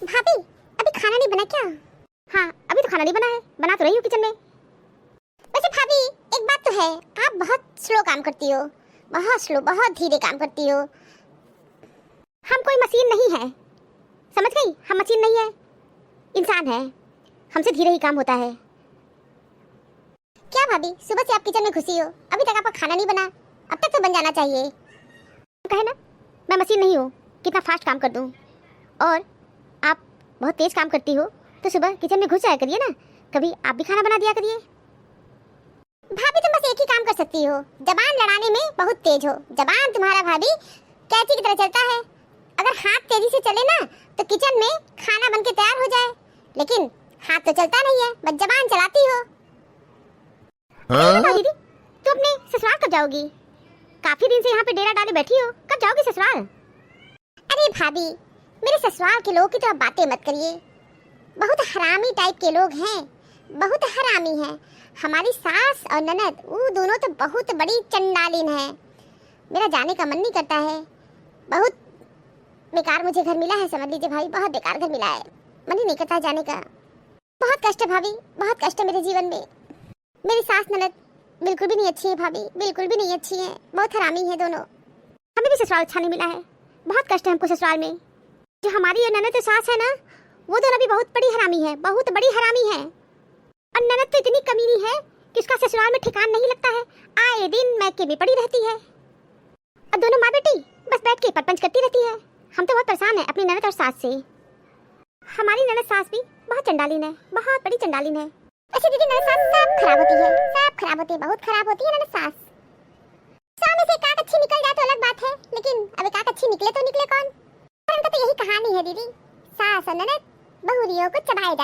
भाभी अभी खाना नहीं बना क्या? हाँ अभी तो खाना नहीं बना है, बना तो रही हूँ किचन में। वैसे भाभी एक बात तो है, आप बहुत स्लो काम करती हो, बहुत स्लो, बहुत धीरे काम करती हो। हम कोई मशीन नहीं है, समझ गई? हम मशीन नहीं है, इंसान है, हमसे धीरे ही काम होता है। क्या भाभी सुबह से आप किचन में घुसी हो, अभी तक आपका खाना नहीं बना? अब तक तो बन जाना चाहिए। कहे ना मैं मशीन नहीं हूँ, कितना फास्ट काम कर दूँ। और आप बहुत तेज काम करती हो तो सुबह किचन में घुस जाया करिए ना, कभी आप भी खाना बना दिया करिए। भाभी तुम बस एक ही काम कर सकती हो, जबान लड़ाने में बहुत तेज हो। जबान तुम्हारा भाभी कैंची की तरह चलता है, अगर हाथ तेजी से चले ना तो किचन में खाना बन के तैयार हो जाए, लेकिन हाथ तो चलता नहीं है, बस जबान चलाती हो। दीदी तुम अपने ससुराल कब जाओगी? काफी दिन से यहाँ पे डेरा डाले बैठी हो, कब जाओगी ससुराल? अरे भाभी मेरे ससुराल के लोग की तो आप बातें मत करिए, बहुत हरामी टाइप के लोग हैं, बहुत हरामी हैं। हमारी सास और ननद वो दोनों तो बहुत बड़ी चंडालिन है। मेरा जाने का मन नहीं करता है, बहुत बेकार मुझे घर मिला है, समझ लीजिए भाई, बहुत बेकार घर मिला है, मन ही नहीं करता जाने का। बहुत कष्ट है भाभी, बहुत कष्ट है मेरे जीवन में। मेरी सास ननद बिल्कुल भी नहीं अच्छी है भाभी, बिल्कुल भी नहीं अच्छी है, बहुत हरामी है दोनों। हमें भी ससुराल अच्छा नहीं मिला है, बहुत कष्ट है हमको ससुराल में। जो हमारी ननद सास है ना, वो दोनों भी बहुत बड़ी हरामी है, बहुत बड़ी हरामी है। और ननद तो इतनी कमीनी है कि उसका ससुराल में ठिकान नहीं लगता है, आए दिन मैके में पड़ी रहती है। और दोनों माँ बेटी बस बैठ के परपंच करती रहती है। हम तो बहुत परेशान है अपनी ननद और सास से। हमारी ननद सास भी बहुत चंडालिन है, बहुत बड़ी चंडालिन है। ऐसे दीदी ननद सास सब खराब होती है, सब खराब होती है, बहुत खराब होती है ननद सास। सौ में से एक आध अच्छी निकल जाए तो अलग बात है, लेकिन अब एक आध अच्छी निकले तो निकले कौन? उनका तो यही कहानी है दीदी, सास और ननद बहुरियों को चबाई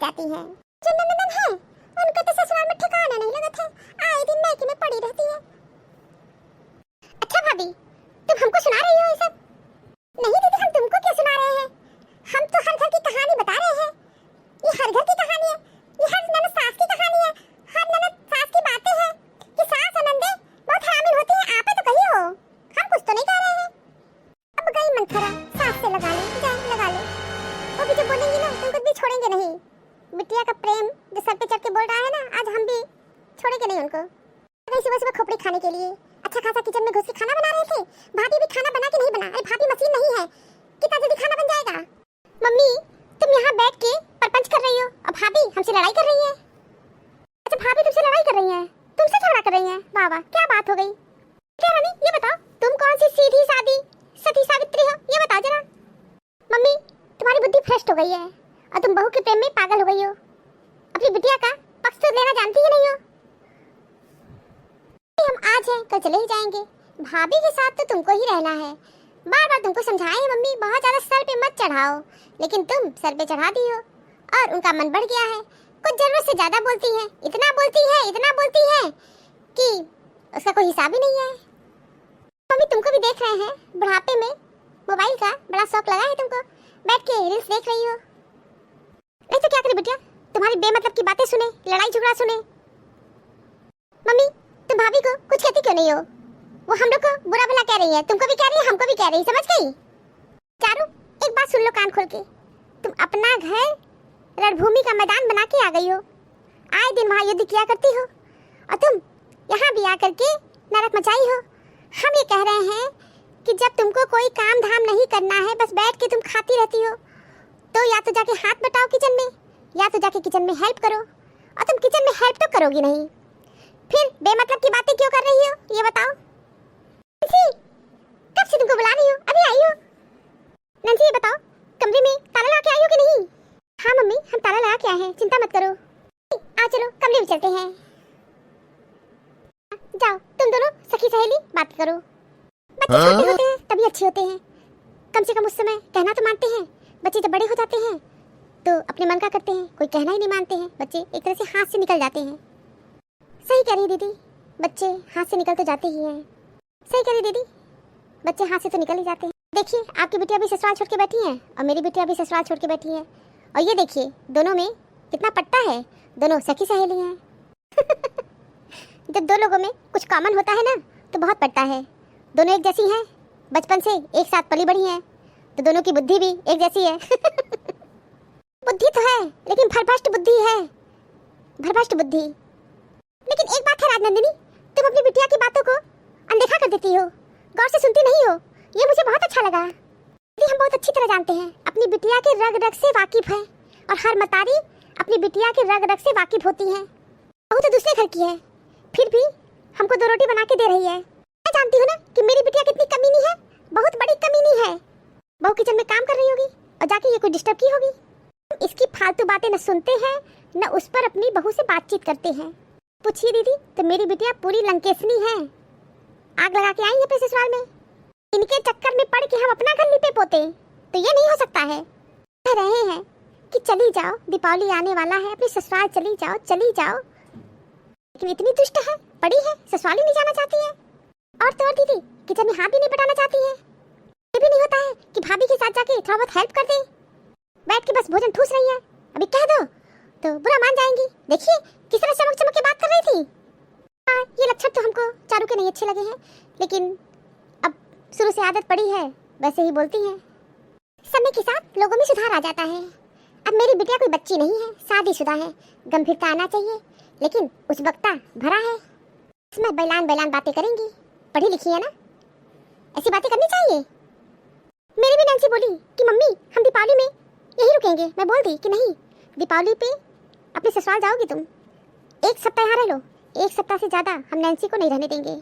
जाती है। जो ननद है उनको तो ससुराल में ठिकाना नहीं लगता है, आए दिन मैके में पड़ी रहती है। अच्छा भाभी तुम हमको सुना रही हो ये सब? नहीं दीदी हम तुमको क्यों सुना रहे हैं, हम तो हर घर की कहानी बता रहे हैं। ये हर घर की कहानी है, ये हर ननद सास की कहानी है, हर ननद सास की बातें हैं कि सास और नंदे बहुत हरामी होती है। आप तो कही हो, हम कुछ तो नहीं कह रहे हैं। अब गई मंथरा, सास से लगा लो, जान लगा लो, वो भी जो बोलेंगी ना तुमको भी छोड़ेंगे नहीं। बिटिया का प्रेम जो सर पे चढ़ के बोल रहा है ना, आज हम भी छोड़ेंगे नहीं उनको। अरे सुबह सुबह खोपड़ी खाने के लिए अच्छा खासा किचन में घुस के खाना बना रहे थे। भाभी भी खाना बना के नहीं बना, अरे भाभी मशीन नहीं है, कितना जल्दी खाना बन जाएगा। मम्मी तुम यहाँ बैठ के परपंच कर रही हो और भाभी हमसे लड़ाई कर रही है। अच्छा भाभी तुमसे लड़ाई कर रही है, तुमसे झगड़ा कर रही है, वाह वाह क्या बात हो गई। क्या रानी ये बताओ तुम कौन सी सीधी सादी सती सावित्री हो, ये बताओ जरा। मम्मी तुम्हारी बुद्धि भ्रष्ट हो गई है और तुम बहू के प्रेम में पागल हो गई हो, अपनी बिटिया का पक्ष तो लेना जानती ही नहीं हो। हम आज हैं कल चले ही जाएंगे, भाभी के साथ तो तुमको ही रहना है। बार बार तुमको समझाए मम्मी बहुत ज्यादा सर पे मत चढ़ाओ, लेकिन तुम सर पे चढ़ा दी हो और उनका मन बढ़ गया है, कुछ जरूरत से ज्यादा बोलती है, इतना बोलती है कि उसका कोई हिसाब ही नहीं है। मम्मी तुमको भी देख रहे हैं, बुढ़ापे में मोबाइल का बड़ा शौक लगा है तुमको, बैठ के रील्स देख रही हो। नहीं तो क्या करे बिटिया, तुम्हारी बेमतलब की बातें सुने, लड़ाई झगड़ा सुने। मम्मी तुम भाभी को कुछ कहती क्यों नहीं हो? वो हम लोग को बुरा भला कह रही है, तुमको भी कह रही है, हमको भी कह रही है, समझ गई? चारू एक बात सुन लो कान खोल के, तुम अपना घर रणभूमि का मैदान बना के आ गई हो, आए दिन वहाँ युद्ध किया करती हो और तुम यहाँ भी आकर के नरक मचाई हो। हम ये कह रहे हैं कि जब तुमको कोई काम धाम नहीं करना है, बस बैठ के तुम खाती रहती हो, तो या तो जाके हाथ बटाओ किचन में, या तो जाके किचन में हेल्प करो। और तुम किचन में हेल्प तो करोगी नहीं, फिर बेमतलब की बातें क्यों कर रही हो ये बताओ। नंसी कब से तुमको बुला रही हो, अभी आई हो? नंसी ये बताओ कमरे में ताला लगा के आई हो कि नहीं? हाँ मम्मी हम ताला लगा के आए हैं, चिंता मत करो। आओ चलो कमरे में चलते हैं, जाओ तुम दोनों सखी सहेली बात करो। बच्चे छोटे होते हैं तभी अच्छे होते हैं, कम से कम उस समय कहना तो मानते हैं। बच्चे जब बड़े हो जाते हैं तो अपने मन का करते हैं, कोई कहना ही नहीं मानते हैं, बच्चे एक तरह से हाथ से निकल जाते हैं। सही कह रही दीदी, बच्चे हाथ से निकल तो जाते ही हैं। सही कह रही दीदी, बच्चे हाथ से तो निकल ही जाते हैं। देखिए आपकी बिटिया भी ससुराल छोड़ के बैठी है और मेरी बिटिया भी ससुराल छोड़ के बैठी है, और ये देखिए दोनों में कितना पट्टा है, दोनों सखी सहेली हैं। जब दो लोगों में कुछ कॉमन होता है ना तो बहुत पड़ता है। दोनों एक जैसी हैं, बचपन से एक साथ पली बड़ी हैं, तो दोनों की बुद्धि भी एक जैसी है। बुद्धि तो है लेकिन भरभष्ट बुद्धि है, भरभष्ट बुद्धि। लेकिन एक बात है राजनंदिनी, तुम अपनी बिटिया की बातों को अनदेखा कर देती हो, गौर से सुनती नहीं हो। ये मुझे बहुत अच्छा लगा। हम बहुत अच्छी तरह जानते हैं, अपनी बिटिया के रग रग से वाकिफ है और हर मतारी अपनी बिटिया के रग रग से वाकिफ होती है। बहू तो दूसरे घर की है, फिर भी हमको 2 रोटी बना के दे रही है। मैं जानती हूँ ना कि मेरी बिटिया कितनी कमीनी है, बहुत बड़ी कमीनी है। बहू किचन में काम कर रही होगी और जाके ये कोई डिस्टर्ब की होगी। इसकी फालतू बातें न सुनते हैं न उस पर अपनी बहू से बातचीत करते हैं। पूछिए दीदी तो मेरी बिटिया पूरी लंकेशनी है, आग लगा के आई है अपने ससुराल में। इनके चक्कर में पड़ के हम अपना घर लिपे पोते, तो ये नहीं हो सकता है। कह रहे हैं कि चली जाओ, दीपावली आने वाला है, अपने ससुराल चली जाओ चली जाओ। लेकिन इतनी दुष्ट है, पड़ी है, ससुराल ही नहीं जाना चाहती है। और तो और दीदी किचन में हाथ भी नहीं बटाना चाहती है। ये भी नहीं होता है कि भाभी के साथ जाके थोड़ा बहुत हेल्प कर दे। बैठ के बस भोजन ठूस रही है, अभी कह दो तो बुरा मान जाएंगी। देखिए किस तरह चमक चमक के बात कर रही थी। हाँ ये लक्षण तो हमको चारू के नहीं अच्छे लगे हैं, लेकिन अब शुरू से आदत पड़ी है, वैसे ही बोलती है। समय के साथ लोगों में सुधार आ जाता है। अब मेरी बिटिया कोई बच्ची नहीं है, शादीशुदा है, गंभीरता आना चाहिए, लेकिन उस वक्ता भरा है। इसमें बैलान बैलान बातें करेंगी, पढ़ी लिखी है ना, ऐसी बातें करनी चाहिए। मेरी भी नैन्सी बोली कि मम्मी हम दीपावली में यही रुकेंगे। मैं बोल दी कि नहीं, दीपावली पे अपने ससुराल जाओगी तुम, 1 सप्ताह यहाँ रह लो। 1 सप्ताह से ज़्यादा हम नैन्सी को नहीं रहने देंगे।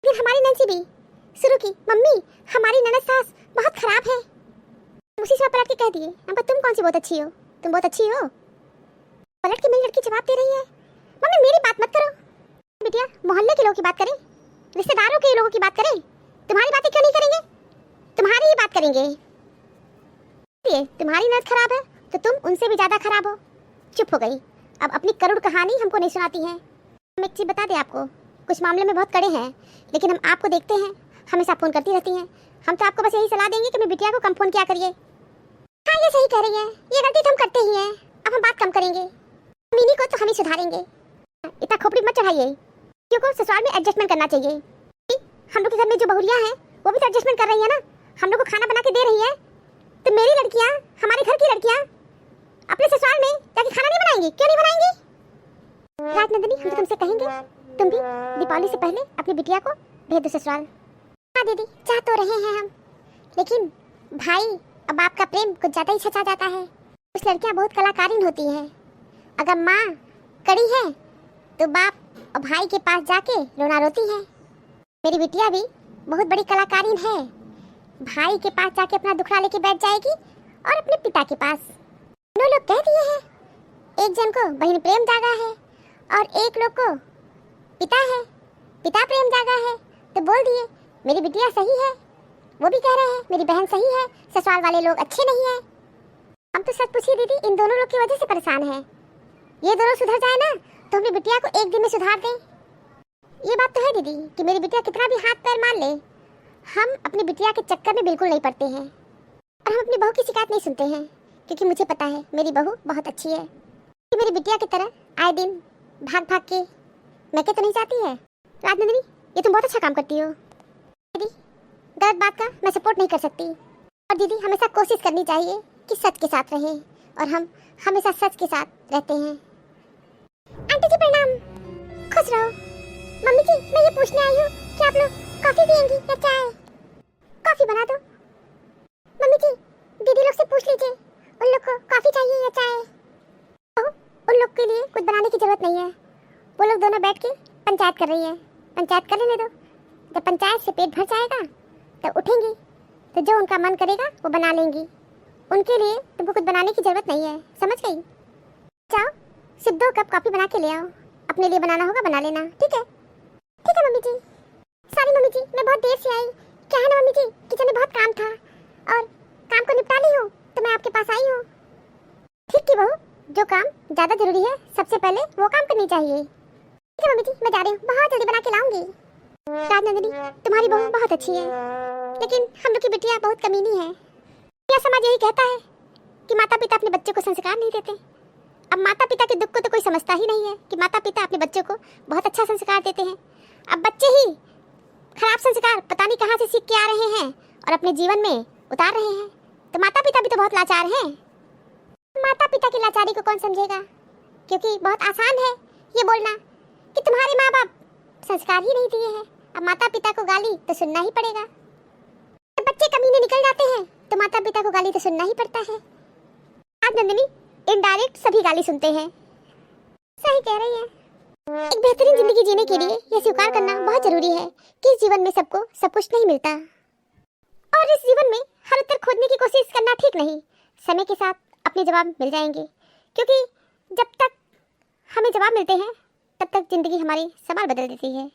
फिर हमारी नैन्सी भी शुरू की, मम्मी हमारी ननद सास बहुत खराब है। उसी समय पलट के कह दिए, अम्मा तुम कौन सी बहुत अच्छी हो, तुम बहुत अच्छी हो। पलट के मेरी लड़की जवाब दे रही है, मम्मी मेरी बात मत करो। बिटिया मोहल्ले के लोगों की बात करें, रिश्तेदारों के लोगों की बात करें, तुम्हारी बातें क्यों नहीं करेंगे, तुम्हारी ही बात करेंगे। तुम्हारी नस खराब है तो तुम उनसे भी ज्यादा खराब हो। चुप हो गई, अब अपनी करुण कहानी हमको नहीं सुनाती है। हम एक चीज बता दें आपको, कुछ मामले में बहुत कड़े हैं, लेकिन हम आपको देखते हैं, हमेशा फोन करती रहती हैं। हम तो आपको बस यही सलाह देंगे कि अपनी बिटिया को कम फोन किया करिए। हाँ ये सही कह रही है, ये गलती तो हम करते ही हैं। अब हम बात कम करेंगे, मिनी को तो हम ही सुधारेंगे। इतना खोपड़ी मत चढ़ाइए, क्योंकि ससुराल में एडजस्टमेंट करना चाहिए। हम लोग के घर में जो बहुरिया है वो भी तो एडजस्टमेंट कर रही है ना, हम लोग को खाना बना के दे रही है। तो मेरी लड़कियां, हमारे घर की लड़कियां अपने ससुराल में जाके खाना नहीं बनाएंगी, क्यों नहीं बनाएंगी। राजनंदिनी हम तो तुमसे कहेंगे, तुम भी दीपावली से पहले अपनी बिटिया को भेज दो ससुराल। हाँ दीदी चाह तो रहे हैं हम, लेकिन भाई और बाप का प्रेम कुछ ज्यादा ही छचा जाता है। कुछ लड़कियां बहुत कलाकारीन होती हैं। अगर माँ कड़ी है तो बाप और भाई के पास जाके रोना रोती है। मेरी बिटिया भी बहुत बड़ी कलाकारीन है, भाई के पास जाके अपना दुखड़ा लेके बैठ जाएगी और अपने पिता के पास। दोनों लोग कह दिए हैं, एक जन को बहन प्रेम जागा है और एक लोग को पिता है, पिता प्रेम जागा है। तो बोल दिए मेरी बिटिया सही है, वो भी कह रहे हैं मेरी बहन सही है, ससुराल वाले लोग अच्छे नहीं हैं। हम तो सच पूछिए दीदी इन दोनों लोग की वजह से परेशान हैं। ये दोनों सुधर जाए ना तो अपनी बिटिया को एक दिन में सुधार दें। ये बात तो है दीदी कि मेरी बिटिया कितना भी हाथ पैर मार ले, हम अपनी बिटिया के चक्कर में बिल्कुल नहीं पड़ते हैं और हम अपनी बहू की शिकायत नहीं सुनते हैं, क्योंकि मुझे पता है मेरी बहू बहुत अच्छी है। कि मेरी बिटिया की तरह आए दिन भाग भाग के मैं क्या तो नहीं चाहती है। राजनंदिनी ये तुम बहुत अच्छा काम करती हो। दीदी गलत बात का मैं सपोर्ट नहीं कर सकती, और दीदी हमेशा कोशिश करनी चाहिए कि सच के साथ रहें, और हम हमेशा सच के साथ रहते हैं। आंटी जी प्रणाम, खुश रहो। मम्मी जी मैं ये पूछने आई हूँ कि आप लोग कॉफी पियेंगी या चाय? कॉफी बना दो। मम्मी जी दीदी लोग से पूछ लीजिए उन लोग को कॉफी चाहिए या चाय। उन लोग के लिए कुछ बनाने की जरूरत नहीं है, वो लोग दोनों बैठ के पंचायत कर रही है। पंचायत कर लेने दो, जब पंचायत से पेट भर जाएगा तब उठेंगी, तो जो उनका मन करेगा वो बना लेंगी। उनके लिए तुमको कुछ बनाने की जरूरत नहीं है, समझ गई? जाओ सिर्फ 2 कप कॉफी बना के ले आओ, अपने लिए बनाना होगा बना लेना, ठीक है? ठीक है मम्मी जी। सॉरी मम्मी जी मैं बहुत देर से आई, क्या है ना मम्मी जी किचन में बहुत काम था और काम को निपटा ली हूँ तो मैं आपके पास आई हूँ। ठीक की बहू, जो काम ज़्यादा जरूरी है सबसे पहले वो काम करनी चाहिए। ठीक है मम्मी जी मैं जा रही हूँ, बहुत जल्दी बना के लाऊंगी। राजनंदिनी तुम्हारी बहू बहुत अच्छी है, लेकिन हम लोग की बिटिया बहुत कमीनी है। यह समाज यही कहता है कि माता पिता अपने बच्चे को संस्कार नहीं देते। अब माता पिता के दुख को तो कोई समझता ही नहीं है कि माता पिता अपने बच्चों को बहुत अच्छा संस्कार देते हैं। अब बच्चे ही खराब संस्कार पता नहीं कहाँ से सीख के आ रहे हैं और अपने जीवन में उतार रहे हैं, तो माता पिता भी तो बहुत लाचार हैं। माता पिता की लाचारी को कौन समझेगा, क्योंकि बहुत आसान है ये बोलना कि तुम्हारे माँ बाप संस्कार ही नहीं दिए हैं, अब माता पिता को गाली तो सुनना ही पड़ेगा। जब बच्चे कमीने निकल जाते हैं तो माता पिता को गाली तो सुनना ही पड़ता है। आज नंदिनी इनडायरेक्ट सभी गाली सुनते हैं। सही कह रही है। एक बेहतरीन जिंदगी जीने के लिए यह स्वीकार करना बहुत जरूरी है कि इस जीवन में सबको सब कुछ नहीं मिलता, और इस जीवन में हर उत्तर खोजने की कोशिश करना ठीक नहीं। समय के साथ अपने जवाब मिल जाएंगे, क्योंकि जब तक हमें जवाब मिलते हैं तब तक जिंदगी हमारी सवाल बदल देती है।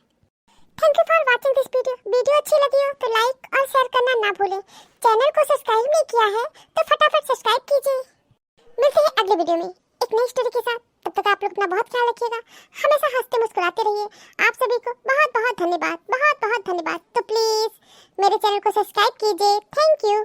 Thank you for watching this video. Video अच्छी लगी हो तो लाइक और शेयर करना ना भूलें। चैनल को सब्सक्राइब नहीं किया है तो फटाफट सब्सक्राइब कीजिए। मिलते हैं अगले वीडियो में एक नई स्टोरी के साथ। तब तक आप लोग अपना बहुत ख्याल रखिएगा, हमेशा हंसते मुस्कुराते रहिए। आप सभी को बहुत बहुत धन्यवाद, बहुत बहुत धन्यवाद। तो प्लीज मेरे चैनल को सब्सक्राइब कीजिए। Thank you.